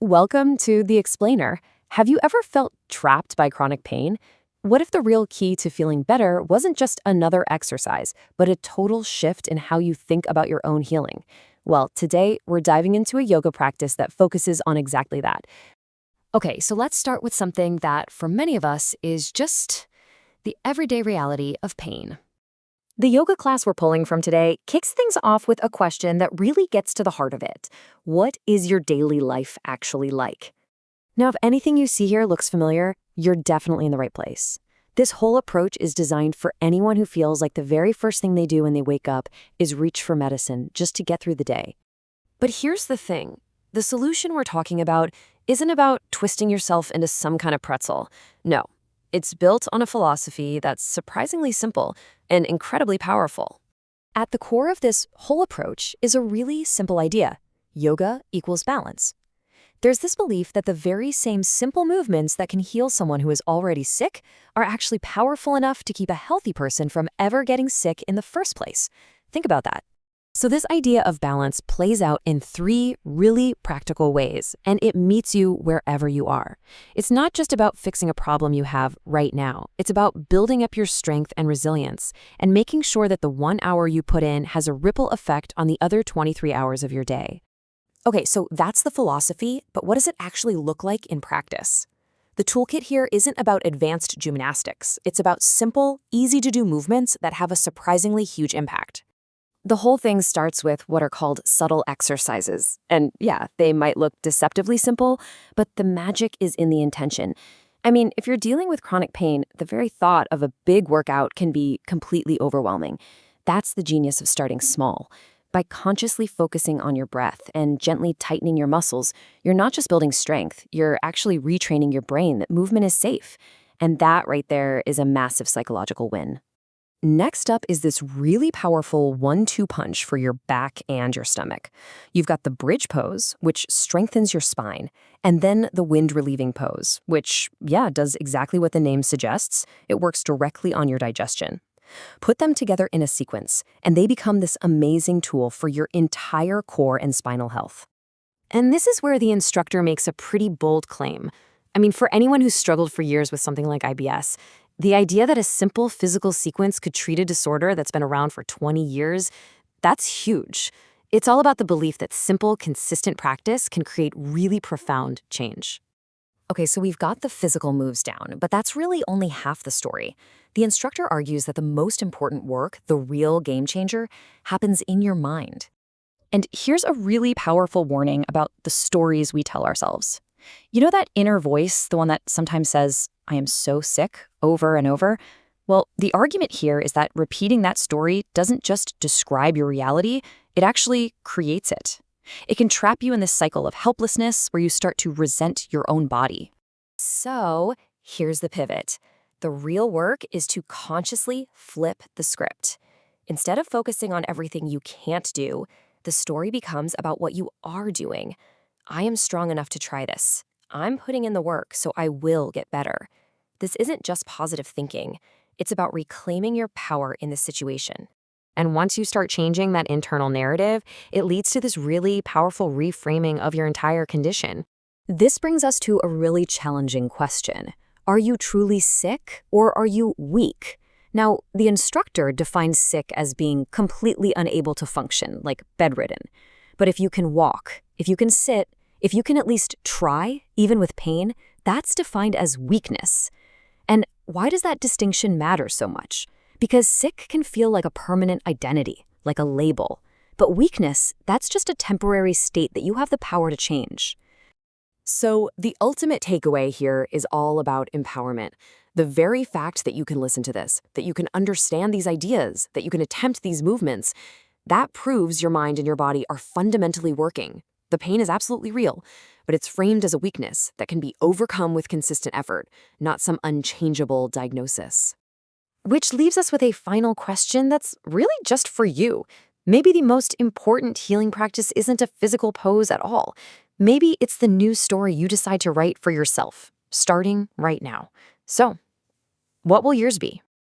Welcome to The Explainer. Have you ever felt trapped by chronic pain? What if the real key to feeling better wasn't just another exercise, but a total shift in how you think about your own healing? Well, today we're diving into a yoga practice that focuses on exactly that. Okay, so let's start with something that, for many of us, is just the everyday reality of pain. The yoga class we're pulling from today kicks things off with a question that really gets to the heart of it. What is your daily life actually like? Now, if anything you see here looks familiar, you're definitely in the right place. This whole approach is designed for anyone who feels like the very first thing they do when they wake up is reach for medicine just to get through the day. But here's the thing. The solution we're talking about isn't about twisting yourself into some kind of pretzel. No. It's built on a philosophy that's surprisingly simple and incredibly powerful. At the core of this whole approach is a really simple idea. Yoga equals balance. There's this belief that the very same simple movements that can heal someone who is already sick are actually powerful enough to keep a healthy person from ever getting sick in the first place. Think about that. So this idea of balance plays out in three really practical ways, and it meets you wherever you are. It's not just about fixing a problem you have right now. It's about building up your strength and resilience and making sure that the 1 hour you put in has a ripple effect on the other 23 hours of your day. Okay, so that's the philosophy, but what does it actually look like in practice? The toolkit here isn't about advanced gymnastics. It's about simple, easy-to-do movements that have a surprisingly huge impact. The whole thing starts with what are called subtle exercises. And yeah, they might look deceptively simple, but the magic is in the intention. I mean, if you're dealing with chronic pain, the very thought of a big workout can be completely overwhelming. That's the genius of starting small. By consciously focusing on your breath and gently tightening your muscles, you're not just building strength, you're actually retraining your brain that movement is safe. And that right there is a massive psychological win. Next up is this really powerful 1-2 punch for your back and your stomach. You've got the bridge pose, which strengthens your spine, and then the wind-relieving pose, which, does exactly what the name suggests. It works directly on your digestion. Put them together in a sequence, and they become this amazing tool for your entire core and spinal health. And this is where the instructor makes a pretty bold claim. I mean, for anyone who's struggled for years with something like IBS, the idea that a simple physical sequence could treat a disorder that's been around for 20 years, that's huge. It's all about the belief that simple, consistent practice can create really profound change. Okay, so we've got the physical moves down, but that's really only half the story. The instructor argues that the most important work, the real game changer, happens in your mind. And here's a really powerful warning about the stories we tell ourselves. You know that inner voice, the one that sometimes says, "I am so sick," over and over? Well, the argument here is that repeating that story doesn't just describe your reality, it actually creates it. It can trap you in this cycle of helplessness where you start to resent your own body. So, here's the pivot. The real work is to consciously flip the script. Instead of focusing on everything you can't do, the story becomes about what you are doing. I am strong enough to try this. I'm putting in the work, so I will get better. This isn't just positive thinking. It's about reclaiming your power in the situation. And once you start changing that internal narrative, it leads to this really powerful reframing of your entire condition. This brings us to a really challenging question. Are you truly sick or are you weak? Now, the instructor defines sick as being completely unable to function, like bedridden. But if you can walk, if you can sit, if you can at least try, even with pain, that's defined as weakness. And why does that distinction matter so much? Because sick can feel like a permanent identity, like a label. But weakness, that's just a temporary state that you have the power to change. So the ultimate takeaway here is all about empowerment. The very fact that you can listen to this, that you can understand these ideas, that you can attempt these movements, that proves your mind and your body are fundamentally working. The pain is absolutely real, but it's framed as a weakness that can be overcome with consistent effort, not some unchangeable diagnosis. Which leaves us with a final question that's really just for you. Maybe the most important healing practice isn't a physical pose at all. Maybe it's the new story you decide to write for yourself, starting right now. So, what will yours be?